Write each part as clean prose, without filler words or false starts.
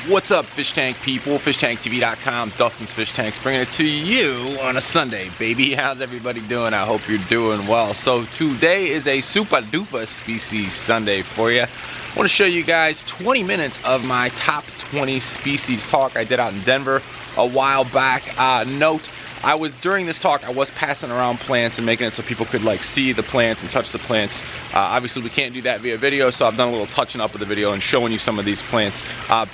What's up, fish tank people? FishTankTV.com, Dustin's Fish Tanks, bringing it to you on a Sunday, baby. How's everybody doing? I hope you're doing well. So today is a super duper species Sunday for you. I want to show you guys 20 minutes of my top 20 species talk I did out in Denver a while back. Note, during this talk, I was passing around plants and making it so people could like see the plants and touch the plants. Obviously we can't do that via video, so I've done a little touching up of the video and showing you some of these plants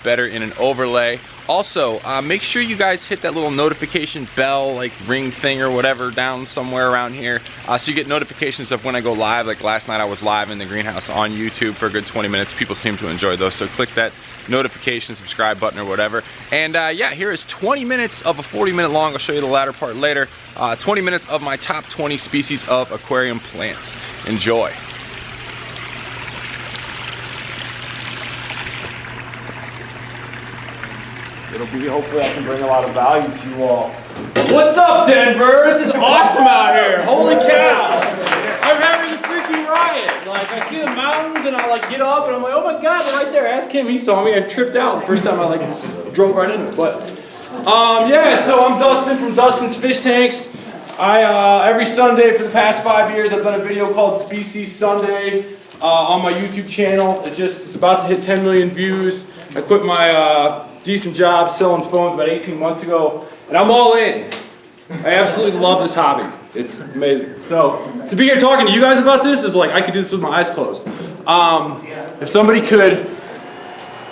better in an overlay. Also, make sure you guys hit that little notification bell, like ring thing or whatever down somewhere around here, so you get notifications of when I go live. Like last night I was live in the greenhouse on YouTube for a good 20 minutes. People seem to enjoy those, so click that notification, subscribe button or whatever. And yeah, here is 20 minutes of a 40-minute long, I'll show you the latter part later, 20 minutes of my top 20 species of aquarium plants. Enjoy. It'll be, hopefully I can bring a lot of value to you all. What's up, Denver? This is awesome out here. Holy cow. I'm having a freaking riot. Like, I see the mountains and I like get up and I'm like, oh my God, they're right there. Ask him, he saw me. I tripped out the first time I like drove right into it. But, yeah, so I'm Dustin from Dustin's Fish Tanks. Every Sunday for the past 5 years, I've done a video called Species Sunday on my YouTube channel. It's about to hit 10 million views. I quit my decent job selling phones about 18 months ago, and I'm all in. I absolutely love this hobby. It's amazing. So to be here talking to you guys about this is like I could do this with my eyes closed. If somebody could,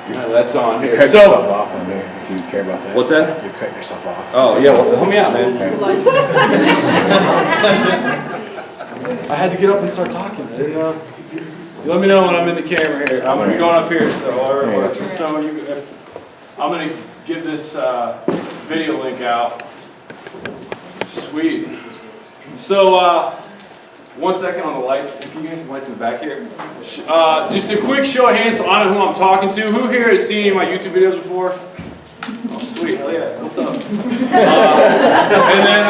that's on here. You cut yourself off on there if you care about that. What's that? You cut yourself off. Oh yeah, well, help me out, man. I had to get up and start talking. I didn't know. You let me know when I'm in the camera here. I'm gonna be going up here, so I'm gonna give this video link out. Sweet. So, 1 second on the lights. Can you get some lights in the back here? Just a quick show of hands so I know who I'm talking to. Who here has seen any of my YouTube videos before? Oh, sweet. Hell yeah. What's up? And then,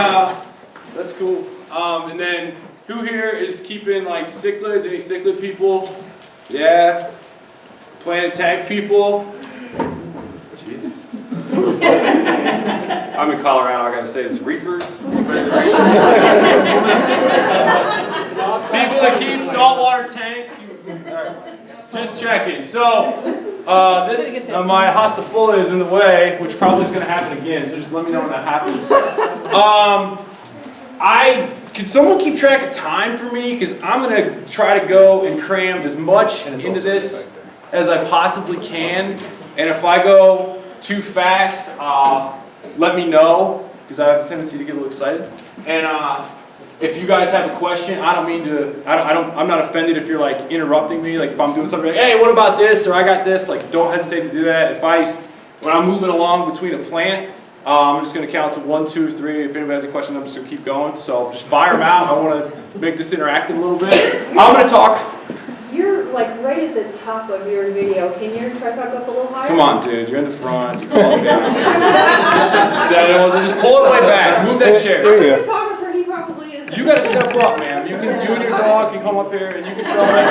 that's cool. And then, who here is keeping like cichlids? Any cichlid people? Yeah. Planet Tank people? I'm in Colorado, I gotta say this. Reefers? People that keep saltwater tanks? Alright, just checking. So, my hostafolia is in the way, which probably is gonna happen again, so just let me know when that happens. Could someone keep track of time for me? Because I'm gonna try to go and cram as much into this as I possibly can. And if I go too fast, let me know, because I have a tendency to get a little excited. And if you guys have a question, I don't mean to, I'm not offended if you're like interrupting me, like if I'm doing something like, hey, what about this, or I got this, like don't hesitate to do that. When I'm moving along between a plant, I'm just going to count to 1, 2, 3. If anybody has a question, I'm just going to keep going. So just fire them out. I want to make this interactive a little bit. I'm going to talk. You're like right at the top of your video. Can your tripod go up a little higher? Come on, dude. You're in the front. You can all down. Just pull it way back. Move that chair. As a photographer, he probably is. You got to step up, man. You and your dog can come up here and you can film it.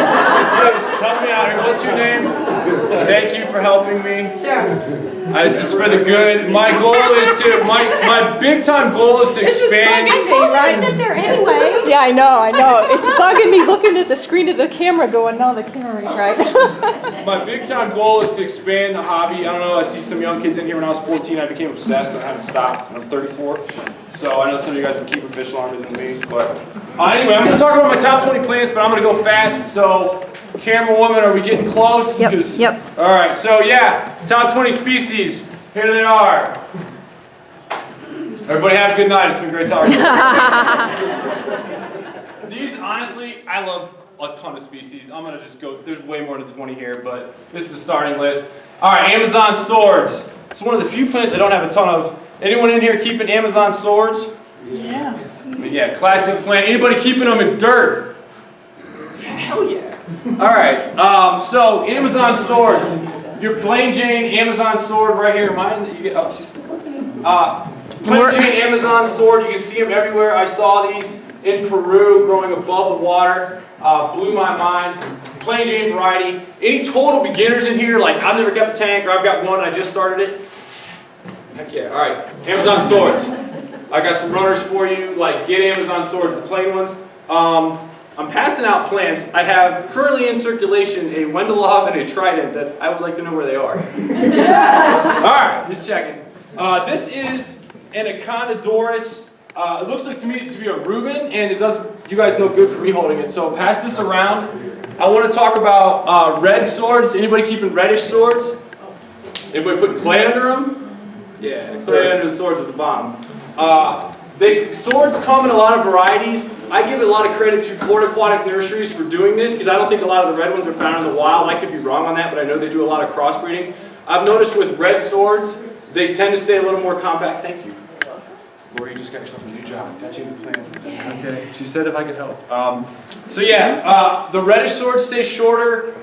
Just help me out here. What's your name? Thank you for helping me. Sure. This is for the good. My goal is to, my big time goal is to expand. I told you to sit there anyway. Yeah, I know. It's bugging me looking at the screen of the camera going, no, the camera ain't right. My big time goal is to expand the hobby. I don't know, I see some young kids in here. When I was 14, I became obsessed. I haven't stopped. I'm 34. So I know some of you guys have been keeping fish longer than me. But anyway, I'm going to talk about my top 20 plants, but I'm going to go fast. So camera woman, are we getting close? Yep. All right, so yeah, top 20 species. Here they are. Everybody have a good night. It's been great talking to you. These, honestly, I love a ton of species. I'm going to just go, there's way more than 20 here, but this is the starting list. All right, Amazon swords. It's one of the few plants I don't have a ton of. Anyone in here keeping Amazon swords? Yeah. Yeah, classic plant. Anybody keeping them in dirt? Yeah, hell yeah. All right, so Amazon swords. Your plain Jane Amazon sword right here. Mine that you get. Oh, she's still working. Plain Jane Amazon sword. You can see them everywhere. I saw these in Peru growing above the water. Blew my mind. plain Jane variety. Any total beginners in here? Like, I've never kept a tank, or I've got one, I just started it. Heck yeah, all right. Amazon swords. I got some runners for you. Like, get Amazon swords, the plain ones. I'm passing out plants. I have currently in circulation a Wendelov and a Trident that I would like to know where they are. All right, just checking. This is an Echinodoris. It looks like to me to be a Reuben, and it does you guys no good for me holding it. So pass this around. I want to talk about red swords. Anybody keeping reddish swords? Anybody putting clay under them? Yeah, clay under the swords is the bomb. Swords come in a lot of varieties. I give a lot of credit to Florida Aquatic Nurseries for doing this because I don't think a lot of the red ones are found in the wild. I could be wrong on that, but I know they do a lot of crossbreeding. I've noticed with red swords, they tend to stay a little more compact. Thank you. Lori, you just got yourself a new job. Fetching the plants. Okay, she said if I could help. So yeah, the reddish swords stay shorter.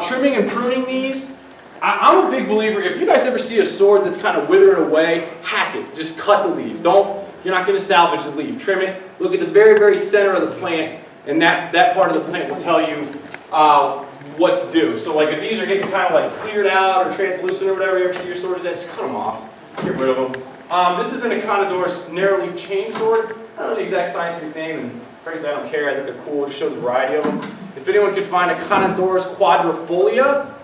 Trimming and pruning these. I'm a big believer, if you guys ever see a sword that's kind of withering away, hack it. Just cut the leaf. You're not going to salvage the leaf. Trim it. Look at the very, very center of the plant, and that part of the plant will tell you what to do. So like if these are getting kind of like cleared out or translucent or whatever, you ever see your swords that, just cut them off. Get rid of them. This is an Echinodoris narrow-leaf chain sword. I don't know the exact scientific name, and frankly I don't care. I think they're cool. Just show the variety of them. If anyone can find Echinodoris quadrifoglio,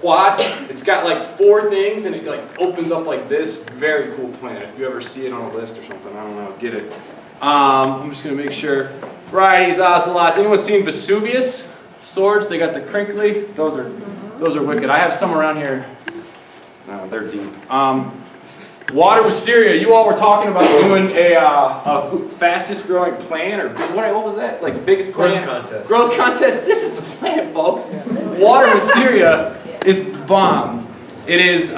it's got like 4 things and it like opens up like this. Very cool plant. If you ever see it on a list or something, I don't know, get it. I'm just gonna make sure. Varieties, ocelots. Anyone seen Vesuvius swords? They got the crinkly. Those are wicked. I have some around here. No, they're deep. Water Wisteria. You all were talking about doing a fastest growing plant, or what was that? Like biggest plant? Growth contest. Growth contest. This is the plant, folks. Water Wisteria is the bomb. It is.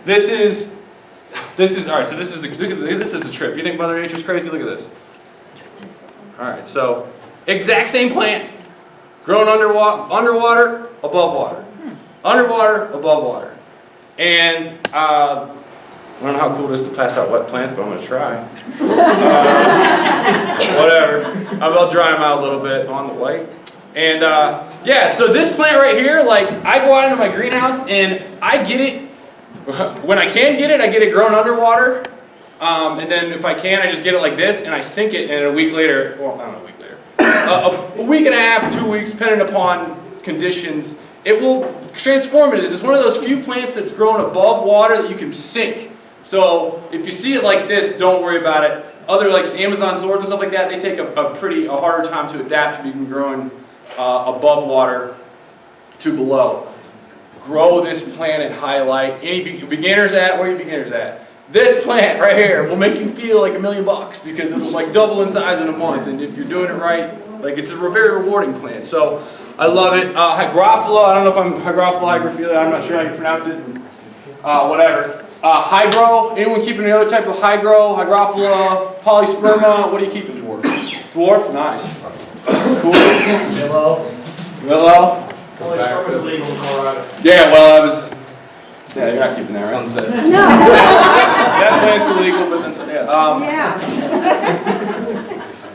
This is. All right. So this is a trip. You think Mother Nature's crazy? Look at this. All right. So exact same plant, grown underwater, above water, underwater, above water, and. I don't know how cool it is to pass out wet plants, but I'm going to try. Whatever. I'll dry them out a little bit on the white. And yeah, so this plant right here, like I go out into my greenhouse and I get it, when I can get it, I get it grown underwater. And then if I can, I just get it like this and I sink it, and a week later, well, not a week later, a week and a half, 2 weeks, depending upon conditions, it will transform it. It's one of those few plants that's grown above water that you can sink. So if you see it like this, don't worry about it. Other like Amazon swords and stuff like that, they take a harder time to adapt to being growing above water to below. Grow this plant at high light. Any beginners at? Where are you beginners at? This plant right here will make you feel like $1 million because it'll like double in size in a month. And if you're doing it right, like it's a very rewarding plant. So I love it. Hygrophila, I don't know if I'm hygrophila, I'm not sure how you pronounce it. Whatever. Hygro, anyone keeping any other type of hygro, hygrophila, polysperma? What are you keeping, Dwarf? Dwarf? Nice. Cool. Willow. Polysperma's illegal in Colorado. Yeah, well, yeah, you're not keeping that, right? Sunset. No. That plant's illegal, but then, Yeah.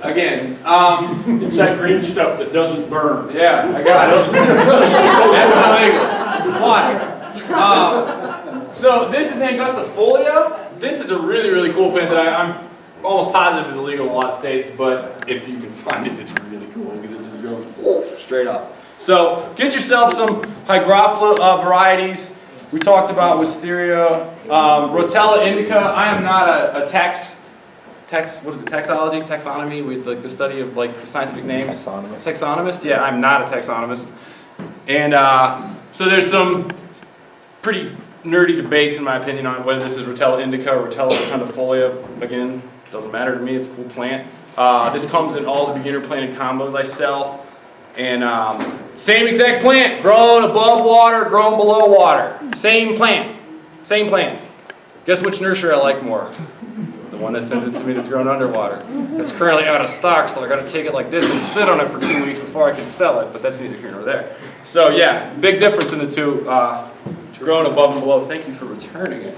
again, It's that green stuff that doesn't burn. yeah, I got it. That's illegal. It's aquatic. So this is Angustifolia. This is a really, really cool plant that I'm almost positive is illegal in a lot of states, but if you can find it, it's really cool because it just goes straight up. So get yourself some hygrophila varieties. We talked about Wisteria, Rotella indica. I am not a taxonomy with like the study of like the scientific names. Taxonomist. Yeah, I'm not a taxonomist. And so there's some pretty nerdy debates in my opinion on whether this is Rotella indica or Rotella rotundifolia. Again, doesn't matter to me. It's a cool plant. This comes in all the beginner planted combos I sell. And same exact plant, grown above water, grown below water. Same plant. Same plant. Guess which nursery I like more? The one that sends it to me that's grown underwater. It's currently out of stock, so I gotta take it like this and sit on it for 2 weeks before I can sell it, but that's neither here nor there. So yeah, big difference in the two, grown above and below. Thank you for returning it.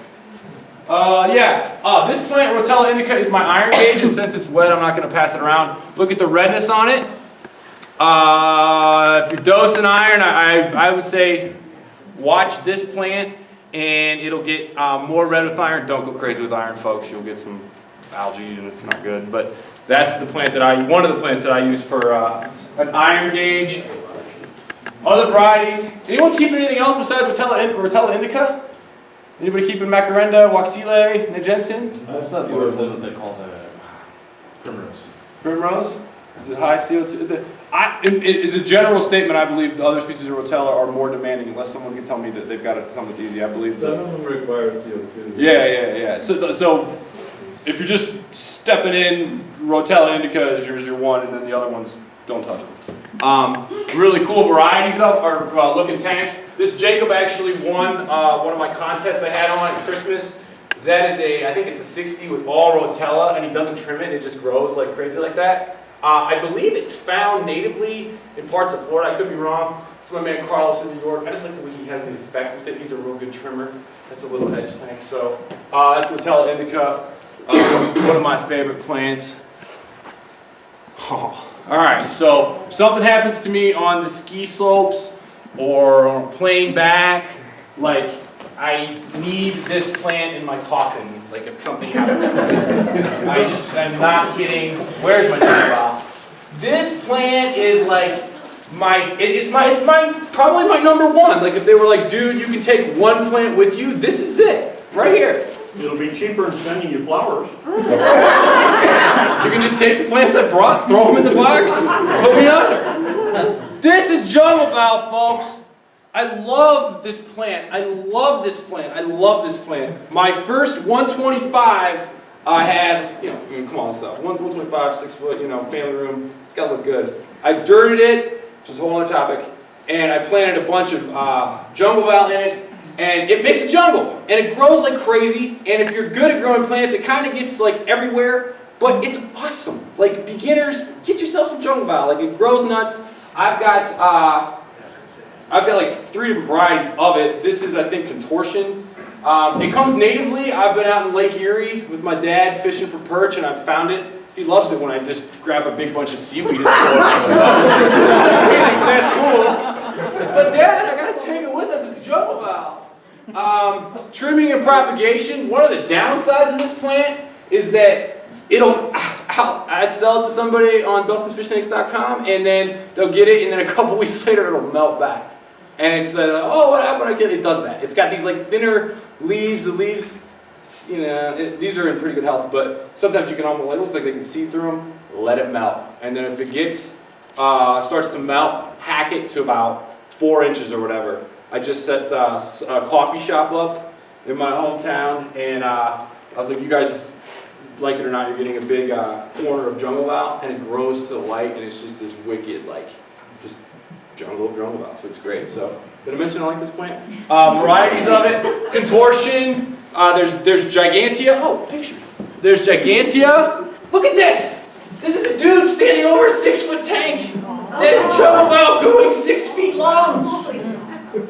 This plant, Rotella indica, is my iron gauge, and since it's wet, I'm not gonna pass it around. Look at the redness on it. If you're dosing iron, I would say watch this plant, and it'll get more red with iron. Don't go crazy with iron, folks. You'll get some algae, and it's not good. But that's the plant that one of the plants that I use for an iron gauge. Other varieties. Anyone keep anything else besides Rotella indica? Anybody keeping Macarenda, Waxile, Negensin? That's not the word that they call the primrose. Primrose? Is it high CO2? It's a general statement. I believe the other species of Rotella are more demanding, unless someone can tell me that they've got something that's easy. I believe Some of them require CO2. Yeah. So if you're just stepping in, Rotella indica is your one, and then the other ones, don't touch them. Really cool varieties looking tank. This Jacob actually won one of my contests I had on at Christmas. That is I think it's a 60 with all Rotella, and he doesn't trim it, it just grows like crazy like that. I believe it's found natively in parts of Florida, I could be wrong. It's my man Carlos in New York. I just like the way he has the effect with it. He's a real good trimmer. That's a little edge tank. So that's Rotella indica, one of my favorite plants. Oh. All right, so if something happens to me on the ski slopes or on a plane back, like I need this plant in my coffin. Like if something happens to me, I'm not kidding. Where's my jungle? This plant is like it's probably my number one. Like if they were like, dude, you can take one plant with you. This is it, right here. It'll be cheaper than sending you flowers. You can just take the plants I brought, throw them in the box, put me under. This is jungle val, folks. I love this plant. I love this plant. My first 125 I had, come on, stuff. 125, 6 foot, family room. It's got to look good. I dirted it, which is a whole other topic, and I planted a bunch of jungle val in it. And it makes a jungle, and it grows like crazy, and if you're good at growing plants, it kind of gets like everywhere, but it's awesome. Like beginners, get yourself some jungle val. Like it grows nuts. I've got like 3 different varieties of it. This is, I think, contortion. It comes natively. I've been out in Lake Erie with my dad fishing for perch, and I've found it. He loves it when I just grab a big bunch of seaweed and throw it on the boat. He thinks that's cool. But Dad, I gotta take it with us. It's jungle val. Trimming and propagation. One of the downsides of this plant is that I'd sell it to somebody on Dustin'sFishTanks.com, and then they'll get it, and then a couple weeks later it'll melt back. And it's oh, what happened? It does that. It's got these like thinner leaves. The leaves, these are in pretty good health, but sometimes you can almost, it looks like they can see through them. Let it melt, and then if it gets starts to melt, hack it to about 4 inches or whatever. I just set a coffee shop up in my hometown, and I was like, you guys like it or not, you're getting a big corner of jungle val, and it grows to the light, and it's just this wicked, like, just jungle val, so it's great. So, did I mention I like this plant? Varieties of it, contortion, there's gigantea, oh, picture. There's gigantea, look at this! This is a dude standing over a 6-foot tank. That's jungle val going 6 feet long.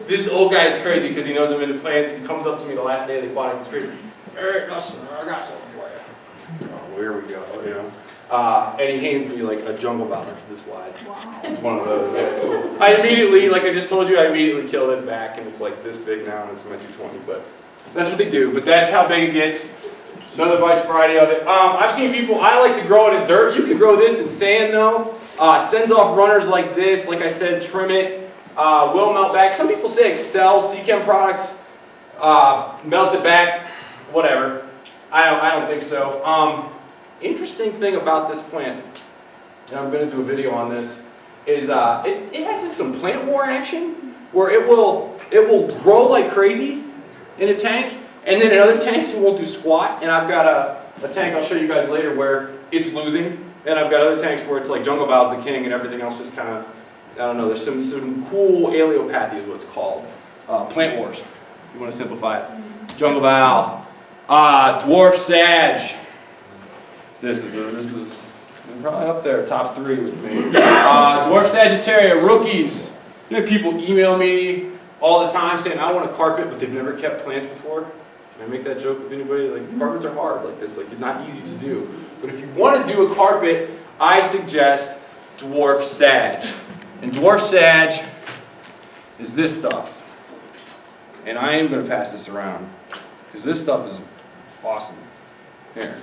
This old guy is crazy because he knows I'm into plants. He comes up to me the last day of the aquatic experience. Hey, Dustin, I got something for you. Oh, here we go, and he hands me like a jungle val that's this wide. Wow. It's one of those. Yeah, it's cool. I immediately, like I just told you, I immediately killed it back, and it's like this big now, and it's my 220. But that's what they do. But that's how big it gets. Another vice variety of it. I've seen people. I like to grow it in dirt. You can grow this in sand though. Sends off runners like this. Like I said, trim it. Will melt back. Some people say Excel, Seachem products, melt it back, whatever. I don't think so. Interesting thing about this plant, and I'm going to do a video on this, is it has like some plant war action where it will grow like crazy in a tank, and then in other tanks it won't do squat. And I've got a tank I'll show you guys later where it's losing, and I've got other tanks where it's like jungle val's the king and everything else just kind of, I don't know, there's some cool allelopathy is what it's called. Plant wars, you want to simplify it. Jungle val, dwarf sag. This is probably up there, top 3 with me. Dwarf Sagittaria, rookies. People email me all the time saying, I want a carpet, but they've never kept plants before. Can I make that joke with anybody? Like, carpets are hard. Like, it's like not easy to do. But if you want to do a carpet, I suggest dwarf sag. And dwarf sag is this stuff. And I am going to pass this around because this stuff is awesome. Here.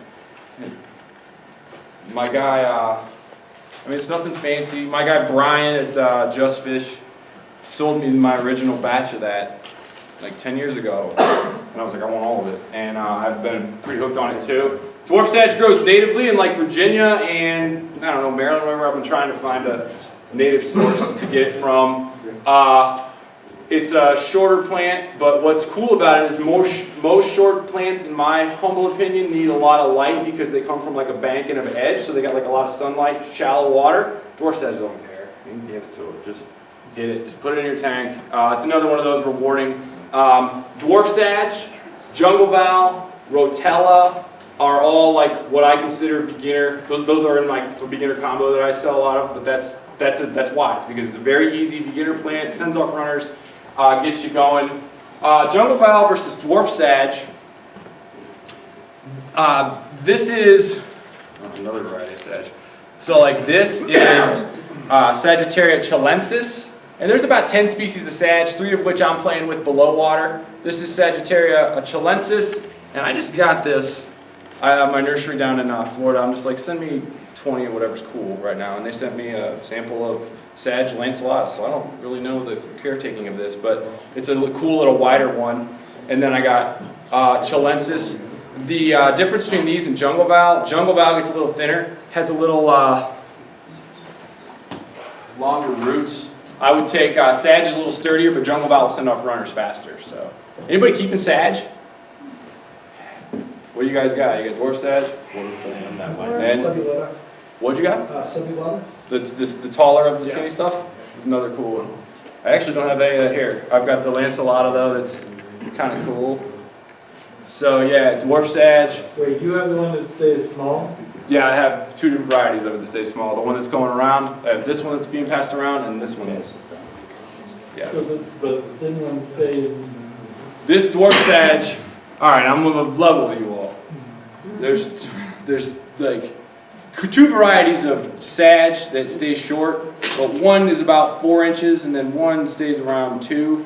My guy, I mean, it's nothing fancy. My guy Brian at Just Fish sold me my original batch of that like 10 years ago. And I was like, I want all of it. And I've been pretty hooked on it too. Dwarf sag grows natively in like Virginia and, I don't know, Maryland, wherever. I've been trying to find a native source to get it from. It's a shorter plant, but what's cool about it is most short plants, in my humble opinion, need a lot of light because they come from like a bank and an edge, so they got like a lot of sunlight, shallow water. Dwarf sag don't care. You can give it to it. Just get it. Just put it in your tank. It's another one of those rewarding. Dwarf sag, jungle val, rotella are all like what I consider beginner. Those are in my beginner combo that I sell a lot of, but that's why. It's because it's a very easy beginner plant, sends off runners. Gets you going. Jungle val versus dwarf sag. This is another variety of sag. So like this is Sagittaria chilensis, and there's about 10 species of sag, 3 of which I'm playing with below water. This is Sagittaria chilensis, and I just got this. I have my nursery down in Florida. I'm just like, send me 20 of whatever's cool right now, and they sent me a sample of Sag lanceolata, so I don't really know the caretaking of this, but it's a cool little wider one. And then I got chilensis. The difference between these and jungle val gets a little thinner, has a little longer roots. I would take sag is a little sturdier, but jungle val will send off runners faster. So, anybody keeping sag? What do you guys got? You got dwarf sag? And what'd you got? The taller of the skinny stuff? Another cool one. I actually don't have any of that here. I've got the lanceolata though, that's kind of cool. So yeah, dwarf sag. Wait, you have the one that stays small? Yeah, I have 2 different varieties of it that stay small. The one that's going around, I have this one that's being passed around, and this one is. Yeah. So the thin one stays. This dwarf sag, alright, I'm going to level with you all. There's like 2 varieties of sag that stay short, but one is about 4 inches and then one stays around 2.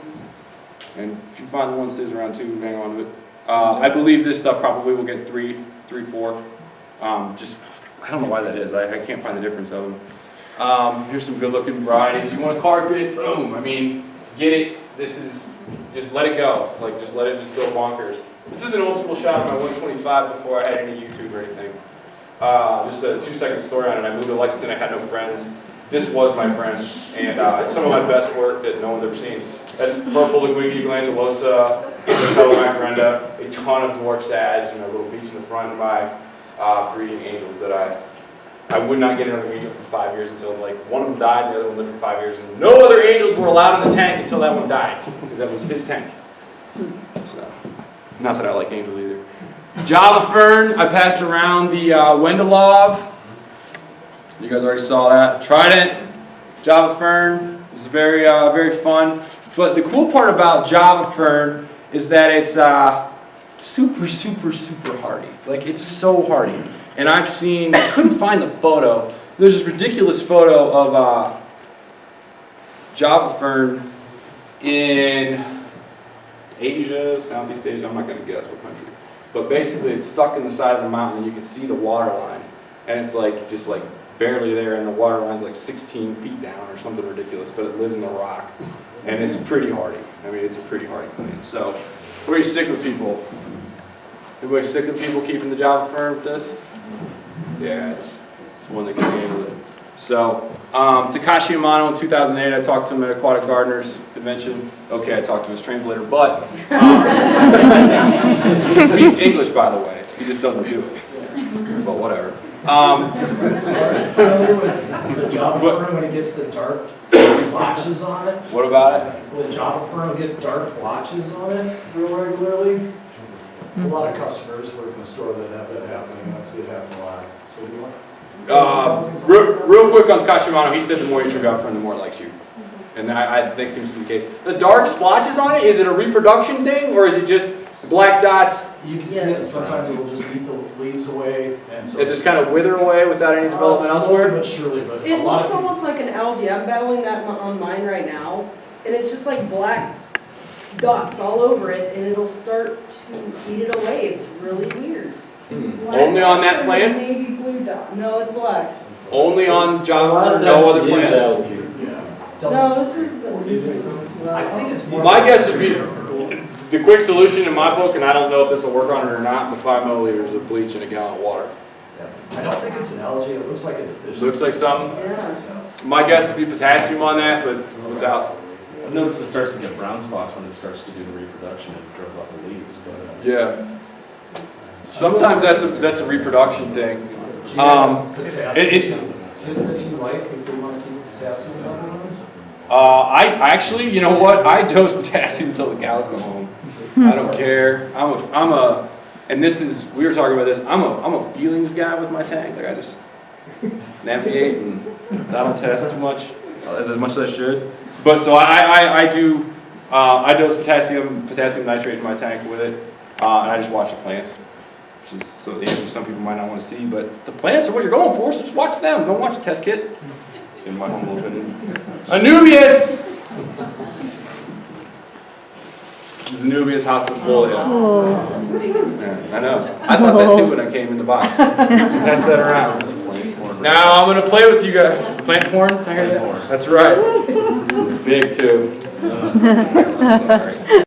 And if you find the one that stays around 2, hang on to it. I believe this stuff probably will get 3, 4. Just, I don't know why that is. I can't find the difference of them. Here's some good looking varieties. You want a carpet? Boom. I mean, get it. This is, just let it go. Like, just let it just go bonkers. This is an old school shot of my 125 before I had any YouTube or anything. Just a 2-second story on it. I moved to Lexington, I had no friends. This was my friend, and it's some of my best work that no one's ever seen. That's purple Aquarium glandulosa, Macarenda, a ton of dwarf sag, and a little beach in the front of my breeding angels that I would not get another angel for 5 years until like one of them died, the other one lived for 5 years, and no other angels were allowed in the tank until that one died, because that was his tank. So, not that I like angels either. Java fern, I passed around the Wendelov. You guys already saw that. Trident, Java fern is very, very fun. But the cool part about Java fern is that it's super, super, super hardy. Like, it's so hardy. And I've seen, I couldn't find the photo. There's this ridiculous photo of Java fern in Asia, Southeast Asia, I'm not going to guess what country. But basically it's stuck in the side of the mountain and you can see the water line. And it's like, just like barely there, and the water line's like 16 feet down or something ridiculous, but it lives in the rock. And it's pretty hardy. I mean, it's a pretty hardy plant. So, where are you sick with people? Everybody sick with people keeping the Java fern with this? Yeah, it's one that can handle it. So, Takashi Amano in 2008, I talked to him at Aquatic Gardeners Convention. Okay, I talked to his translator, but he speaks English, by the way. He just doesn't do it. But whatever. The Java fern, when it gets the dark blotches on it. What about it? Will the Java fern will get dark blotches on it real regularly? A lot of customers work in the store that have that happening. I see it happen a lot. So do you want? Real quick on Takashi Amano, he said the more you treat Java fern, the more it likes you. And I think seems to be the case. The dark splotches on it, is it a reproduction thing, or is it just black dots You can see it, and sometimes it will just eat the leaves away, and so. It just kind of wither away without any development Slowly elsewhere? but surely, but a It lot looks of people. almost like an algae. I'm battling that on mine right now, and it's just like black dots all over it, and it'll start to eat it away. It's really weird. Only on that plant? Navy blue dot. No, it's black. Only on Jonathan, no other plants? Yeah. No, Doesn't- this is the. I think it's more. My guess would be, the quick solution in my book, and I don't know if this will work on it or not, but 5 milliliters of bleach in a gallon of water. Yeah. I don't think it's an algae, it looks like a deficiency. Looks like something. Yeah. My guess would be potassium on that, but without, I've noticed it starts to get brown spots when it starts to do the reproduction. It grows off the leaves, but. yeah. Sometimes that's a reproduction thing. Potassium, it- something that you like, if you want to keep potassium on it. I actually, you know what? I dose potassium until the cows go home. I don't care. I'm a, and this is, we were talking about this. I'm a feelings guy with my tank. Like I just navigate and I don't test too much, as much as I should. But so I do, I dose potassium nitrate in my tank with it, and I just watch the plants. Which is so the answer some people might not want to see, but the plants are what you're going for, so just watch them. Don't watch a test kit. In my humble opinion. Anubias! This is Anubias hostifolia. Yeah, I know. I thought that too when I came in the box. Pass that around. Now I'm going to play with you guys. Plant porn? That's right. It's big too. Sorry.